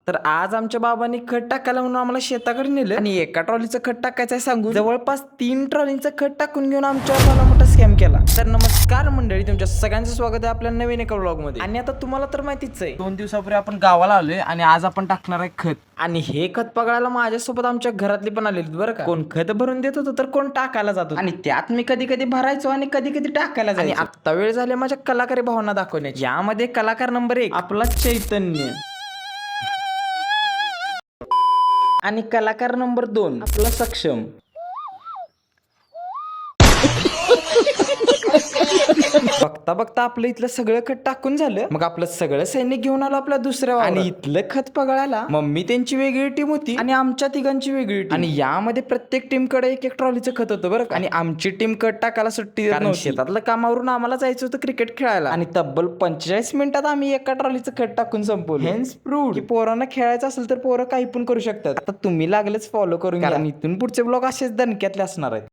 तर आज आमच्या बाबांनी खत टाकायला म्हणून आम्हाला शेताकडे नेलं आणि एका ट्रॉलीचं खत टाकायचं आहे सांगून जवळपास 3 ट्रॉलीचं खत टाकून घेऊन आमच्यावर मला मोठा स्कॅम केला. तर नमस्कार मंडळी, तुमच्या सगळ्यांचं स्वागत आहे आपल्या नवीन एका व्लॉग मध्ये. आणि आता तुम्हाला तर माहितीच आहे 2 दिवसापूर्वी आपण गावाला आलोय आणि आज आपण टाकणार आहे खत. आणि हे खत पकडायला माझ्यासोबत आमच्या घरातली पण आलेली बरं का. कोण खत भरून देत होतं तर कोण टाकायला जातो आणि त्यात मी कधी कधी भरायचो आणि कधी कधी टाकायला जायचो. आणि आता वेळ झाली माझ्या कलाकारी भावना दाखवण्याची. यामध्ये कलाकार नंबर 1 आपला चैतन्य आणि कलाकार नंबर 2 आपला सक्षम. बघता बघता आपलं इथलं सगळं खत टाकून झालं. मग आपलं सगळं सैनिक घेऊन आलो आपल्या दुसऱ्या आणि इथलं खत पगळायला मम्मी त्यांची वेगळी टीम होती आणि आमच्या तिघांची वेगळी टीम. आणि यामध्ये प्रत्येक टीम कडे एक एक ट्रॉलीचं खत होतं बरं का. आणि आमची टीम खत टाकायला सुट्टी देत नव्हती. शेतातलं कामावरून आम्हाला जायचं होतं क्रिकेट खेळायला आणि तब्बल 45 मिनिटात आम्ही एका ट्रॉलीचं खत टाकून संपवलं. हेन्स प्रूव्ड की पोरांना खेळायचं असेल तर पोरं काही पण करू शकतात. आता तुम्ही लागलेच फॉलो करून घ्या, कारण इथून पुढचे ब्लॉग असेच दणक्यातले असणार आहेत.